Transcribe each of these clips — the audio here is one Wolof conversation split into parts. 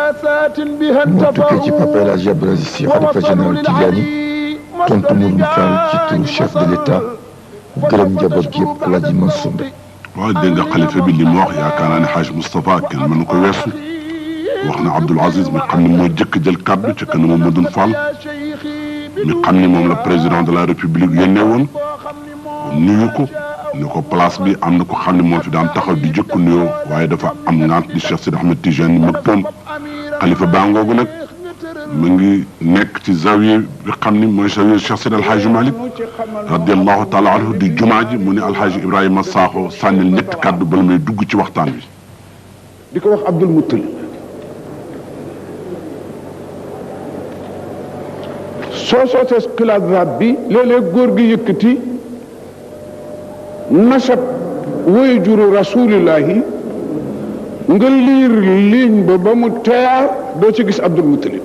moo tukkee ci Papa El Hadji Abdoul Aziz Sy xalifa général Tidiane tontu Mourou Fall ci turu chef de l'État gërëm njaboot gi yëpp El Hadji Mansour Mbaye. waaw dégg nga xalifa bi li mu wax yaakaar naa ne Hadj Moustapha kenn mënu ko weesu wax na Abdoul Aziz mi xam ne mooy jëkk jël kàddu ci kanam Mamadou Fall mi xam ni moom la président de la république yónnee woon nuyu ko ni ko place bi am na ko xam ne moo fi daan taxaw di jëkk nuyoo waaye dafa am ngant di Cheikh Sidi Ahmed Tijani Maktoum xalifa baa ngoogu nag mu ngi nekk ci zawiya bi xam ni mooy zawiya Cheikh Sidi Alhaji Malick radiallahu taala anhu di jumaa ji mu ne Alhaji Ibrahima Sakho sànnil ñetti kàddu bala may dugg ci waxtaan bi. di ko wax Abdul Muttalib soo sootee xilaat bi léeg-léeg góor gi yëkkati nasab woy juru rasulillahi nga liir ligne ba mu teer doo ci gis Abdul Muttalib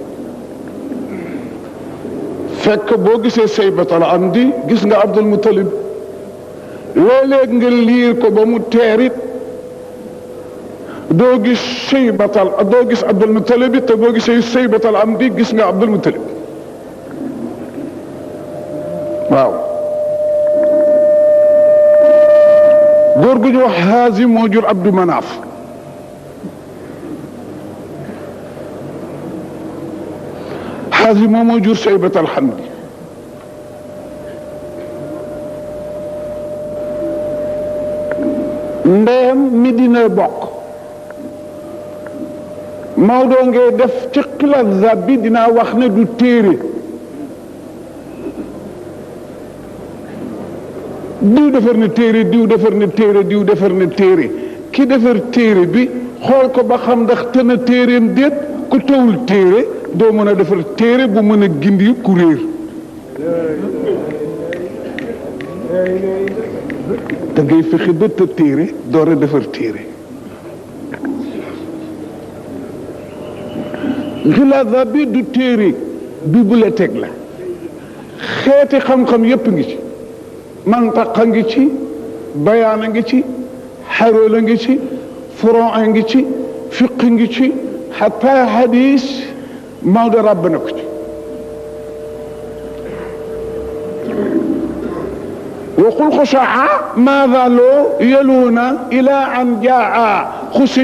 fekk boo gisee saybatal amdi gis nga Abdul Muttalib léeg-léeg nga liir ko ba mu teerit doo gis doo gis Abdul Muttalib te boo gisee saybatal amdi gis nga Abdul Muttalib waaw góor gu ñu wax Haazim moo jur Abdou Manaaf Haazim moo jur Saybat Alhamdi ndeyam Medina bokk Maodo ngay def ci xilaat zab bi dinaa wax ne du téere diw defar na téere diw defar na téere diw defar na téere ki defar téere bi xool ko ba xam ndax te na téereem déet ku tawul téere doo mën a defar téere bu mën a gindi ku réer da ngay fexe ba te téere door a defar téere xilaasa bi du téere bibliothèque la xeeti xam-xam yépp ngi ci mantaqa ngi ci bayaana ngi ci xarola ngi ci furon ngi ci fiq ngi ci xataa hadis Maodo ràbb na ko ci وقل خشعا ماذا لو يلون إلى أن جاء خسي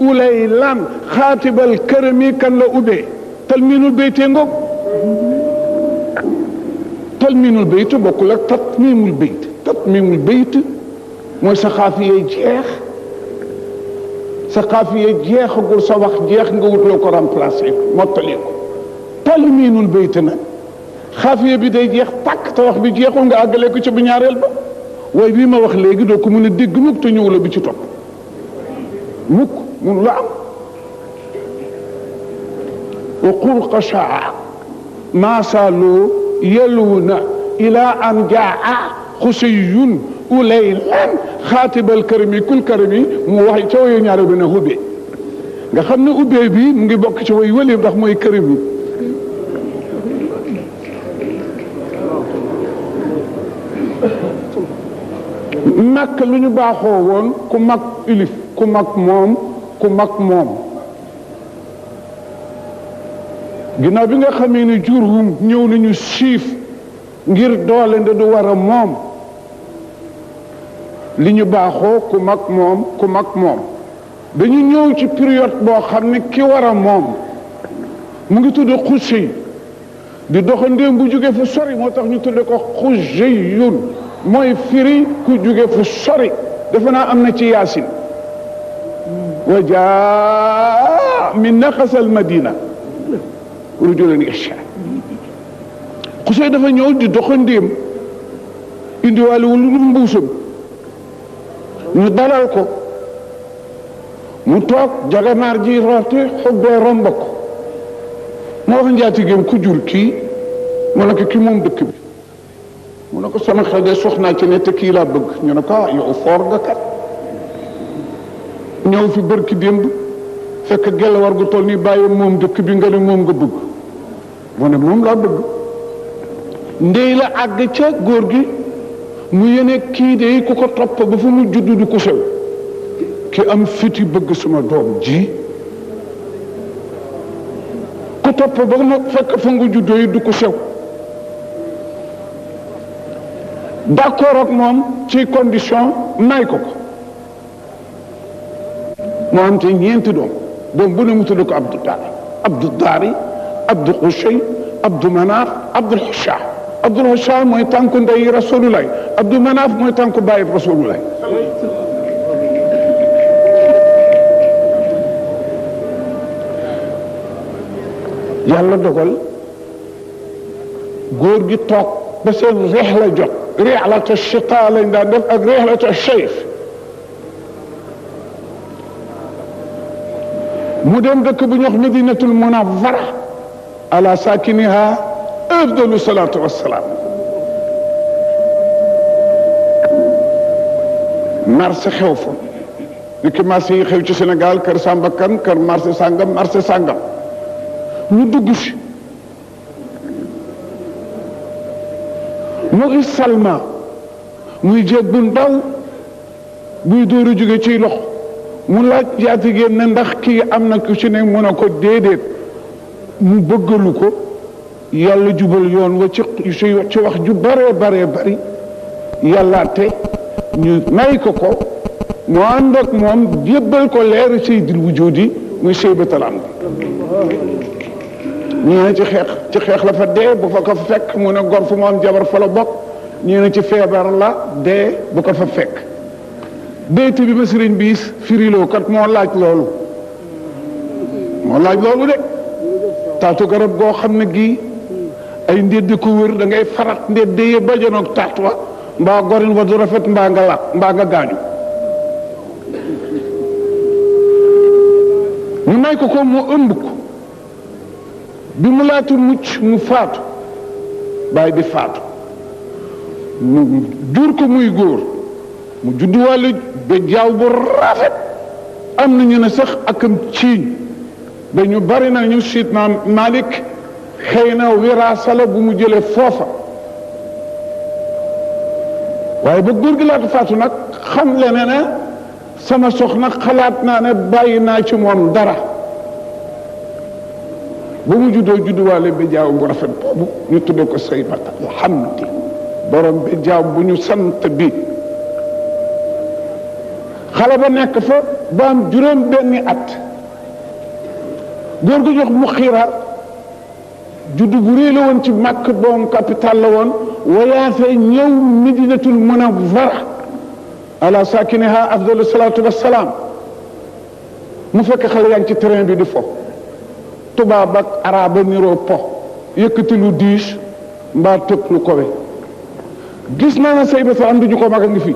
أليلا خاتب الكرم كان لأبي تلمين البيت ينقب تلمين البيت بقول لك تطميم البيت تطميم البيت mooy sa xaafiye jeex sa xaafiye jeexagul sa wax jeex nga wut loo ko remplacer mottali ko talmiinul bayt nag xaafiye bi day jeex tàkk te wax bi jeexul nga àggale ko ci bu ñaareel ba waaye bii ma wax léegi doo ko mën a dégg mukk te ñëw la bi ci topp mukk mun la am wa qul qashaa maa saaloo yeluuna ila an jaa xusiyun ulaylan xaatibal karami kul karami mu wax ca wayu ñaareel bi ne ubbee nga xam ne ubbee bi mu ngi bokk ci way wëli ndax mooy karami mag lu ñu baaxoo woon ku mag ilif ku mag moom ku mag moom ginnaaw bi nga xamee ne Jurhum ñëw nañu siif ngir doole nda du war a moom li ñu baaxoo ku mag moom ku mag moom dañu ñëw ci période boo xam ne ki war a moom mu ngi tudd Xusey di doxandéem bu jóge fu sori moo tax ñu tudde ko Xuseyun mooy firi ku jóge fu sori defe naa am na ci yaasin wa jaa min naqasal madina rujulan yasha Xusey dafa ñëw di doxandéem indiwaale wu lu mbuusam ñu dalal ko mu toog jagamaar ji roote xubbee romb ko moo wax njaatigéem ku jur kii mu ne ko ki moom dëkk bi mu ne ko sama xel de soxnaa ci ne te kii laa bëgg ñu ne ko yow foor nga kat ñëw fi bërki démb fekk gella war gu toll nii bàyyi moom dëkk bi nga ne moom nga bëgg mu ne moom laa bëgg ndey la àgg ca góor gi mu yene kii de ku ko topp ba fu mu juddu du ko sew ki am fiti bëgg sama doom ji topp ba nga fekk fa nga juddoo yi du ko sew d'accord ak moom ci condition may ko moo am te ñeenti doom bu ne mu tudd ko Abdou Dari Abdou Qushay Abdou Manaf Abdul Husha Abdul Husha mooy tànku ndey Rasulullah Abdou Manaf mooy tànku bàyyi Rasulullah yàlla dogal góor gi toog ba seen reex la jot rihlatu shita lañ daan def ak rihlatu shayf mu dem dëkk bu ñuy wax Madinatul Munawwara ala sakiniha afdalu salatu wassalaam marché xew fa ni ki marché yi xew ci Sénégal kër Samba Kane kër marché sàngam ñu dugg si mu gis Salma muy jéeg bu ndaw buy dóor a jóge ciy loxo mu laaj jaatigéen ne ndax kii am na ku ci ne mu ne ko déedéet mu bëggalu ko yàlla jubal yoon wa ci wax ju bare bari yàlla te ñu may ko mu ànd ak moom jébbal ko leer sayyidil wujudi muy saybatal am ñii ne ci xeex la fa dee bu fa ko fa fekk mu ne gor fu mu am jabar fa la bokk ñii ne ci feebar la dee bu ko fa fekk béyt bi ma sëriñ bi firiloo kat moo laaj loolu de taatu garab goo xam ne gii ay ndédd ko wër da ngay farat ndédd yi bajanoog taat wa mbaa gorin wa du rafet mbaa nga gaañu ñu may ko mu ëmb ko bi mu laatu mucc mu faatu bàyyi bi faatu mu jur ko muy góor mu judduwaale ba jaaw bu rafet am na ñu ne sax akam ciiñ dañu bari na ñu siit naa Malik xëy na wiraasa la bu mu jëlee foofa waaye ba góor gi laatu faatu nag xam le ne sama soxna xalaat naa ne bàyyi naa ci moom dara ba mu judduwaale ba jaaw bu rafet boobu ñu tudde ko Saybata alhamdi borom ba jaaw bu ñu sant bi xale ba nekk fa ba am juróom benni at góor gu jox mu xiira juddu bu réy la woon ci Makka doom capital la woon wayaase ñëw Madinatul Munawwara ala sakiniha afdalu salatu wassalaam mu fekk xale yaa ngi ci terrain bi di fo tubaab ak araba niroo po yëkkati lu diis mbaa tëb lu kowe gis naa ne Saybata am duñu ko mag a ngi fi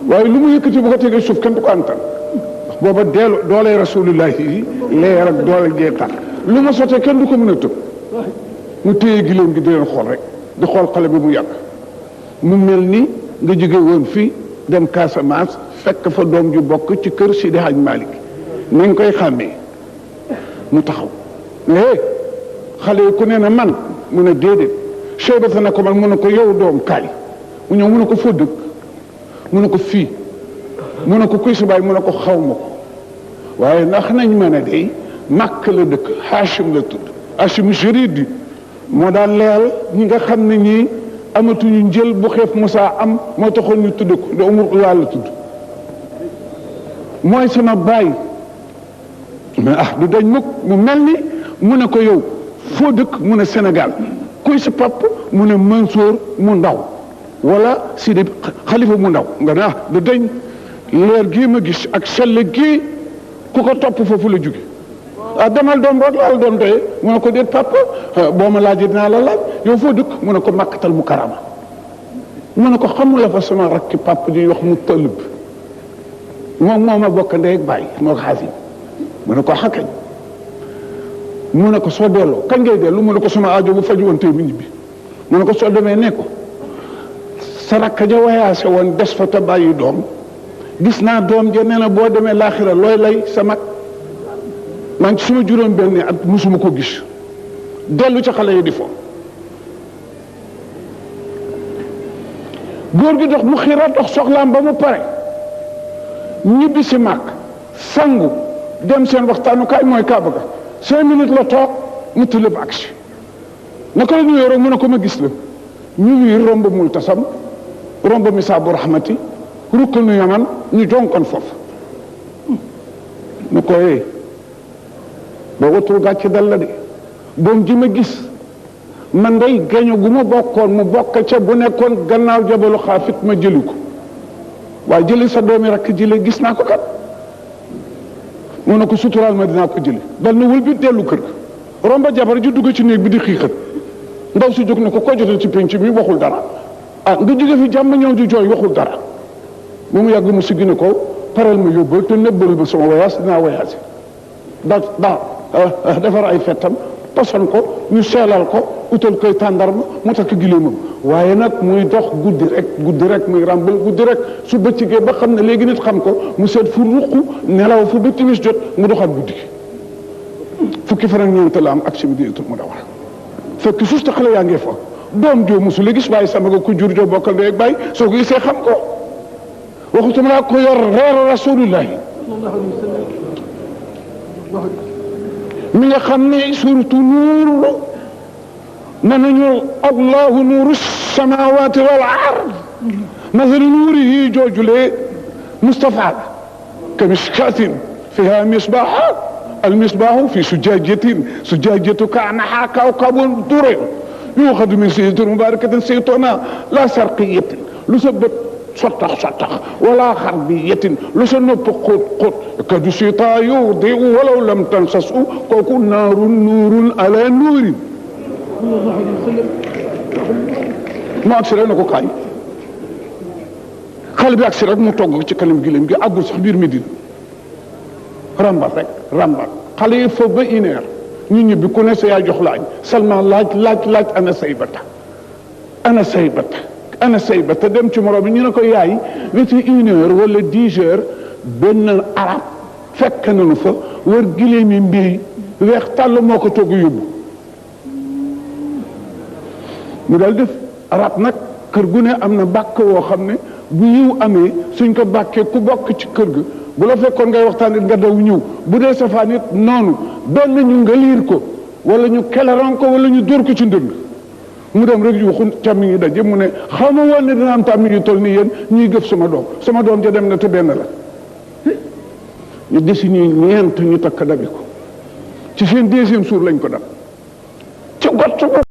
waaye lu mu yëkkati bu ko tegee suuf kenn du ko antan ndax booba doole rasulullahi leer ak doole jee tax lu ma sotee kenn du ko mën a tëb mu téye giléem gi di leen xool rek di xool xale bi mu yàgg mu mel ni nga jóge woon fii dem Casamance fekk fa doom ju bokk ci kër Sidi Hadj Malick nañ koy xàmmee mu taxaw xale yi ku ne na man mu ne déedéet Saybata ne ko man mu ne ko yow doom kaay mu ñëw mu ne ko foo dëkk mu ne ko fii mu ne ko kuy sa baay mu ne ko xaw ma ko waaye ndax nañ ma ne day Makka la dëkk Hachim la tudd Hachim Jaridi moo daan leyal ñi nga xam ne ñii amatuñu njël bu xeef Musaa am moo taxoon ñu tudd ko da umur la tudd mooy sama baay mais du dañ mukk mu mel ni mu ne ko yow foo dëkk mu ne Sénégal kuy sa pap mu ne Mansour mu ndaw wala Sidi Xalifa mu ndaw nga ne du dañ leer gii ma gis ak sell gii ku ko topp foofu la jóge demal doom rek laal doon doye mu ne ko déet papa boo ma laajee dinaa la laaj yow foo dëkk mu ne ko Makkatal Mukarrama mu ne ko xamula fa sama rakki papa di wax mu tëlb moom moo ma bokk ndey ak bàyyi moo ko Xaasim mu ne ko xakañ mu ne ko soo delloo kañ ngay dellu mu ne ko sama aajo bu faju woon tey mu ñibbi mu ne ko soo demee ne ko sa rakka ja wayaase woon des fa te bàyyi doom gis naa doom ja nee na boo demee laaxira looy lay sa mag maa ngi ci suma juróom benn at musuma ko gis dellu ca xale yi di fo góor gi dox mu xiiraat dox soxlaam ba mu pare ñibbi si màkk sangu dem seen waxtaanukaay mooy Kaaba ga 5 minutes la toog mu tëlëb agsi naka la ñëwee rek mu ne ko ma gis la ñu wii romb multasam romb misaabu rahmati rukkal nu yaman ñu jonkoon foofu nu ko ba watul gàcce dal la de doom ji ma gis man day gaño gu ma bokkoon mu bokk ca bu nekkoon gannaaw jabalu xaafit ma jëli ko waaye jëli sa doomi rakk jële gis naa ko kat mu ne ko suturaal ma dinaa ko jëli dal na wël bi dellu kër ga romba jabar ji dugg ci néeg bi di xiixat ndaw si jóg ne ko jotal ci penc mi waxul dara nga jóge fi jàmm ñëw di jooy waxul dara bu mu yàgg mu siggi ne ko paral ma yóbbal te nëbbal ba sama voyage dinaa voyage defar ay fettam poson ko ñu seelal ko utal koy tàndarma mu takk gileemam waaye nag muy dox guddi rek muy ràmbal guddi rek su bëccëgee ba xam ne léegi nit xam ko mu seet fu ruq nelaw fu ba timis jot mu doxaat guddi gi fukki fan ak ñeent la am ak si Madinatul Munawwara fekk suuf te xale yaa ngi fa doom joo mosu la gis waaye sama nga ko jur joo bokkal ndey ak baay soo ko gisee xam ko waxutuma laa ko yor reeru rasulullahi mi nga xam ne suratu nuur na nañu allahu nuuru samawati wal ard masalu nuurihi joojule Mustafa kamiskatin fiha misbaha المصباح في زجاجة كأنها كوكب دري يؤخذ من سيدة مباركة سيطنا لا شرقية لسبت سطح ولا غربية لسنب قط كد سيطا يوضع ولو لم تنسسه كوكو نار على نور ما أكسر أنا كوكاي قلبي أكسر أنا متوقع كلام جلهم أقول صحبير مدين rambal rek rambal xale yi fa ba une heure ñu ñibbi ku ne sa yaa jox laaj seulement laaj ana saybata dem ci morom bi ñu ne ko yaay weti une heure wala 10 heures benn arab fekk nañu fa wër gileem yi mbii weex tàll moo ko togg yóbbu mu dal def arab nag kër gu ne am na bàkk woo xam ne bu yiw amee suñ ko bàkkee ku bokk ci kër ga bu la fekkoon ngay waxtaan nit nga daw ñëw bu dee safaan it noonu benn ñu nga liir ko wala ñu keleran ko wala ñu dóor ko ci ndënd mu dem rek yu xun càmmi yi daje mu ne xaw ma woon ne dina am tàmmi yu toll nii yéen ñuy gëf sama doom ja dem na te benn la ñu desi ñuy ñeent ñu takk dabi ko ci seen deuxième jour lañ ko dab ci gott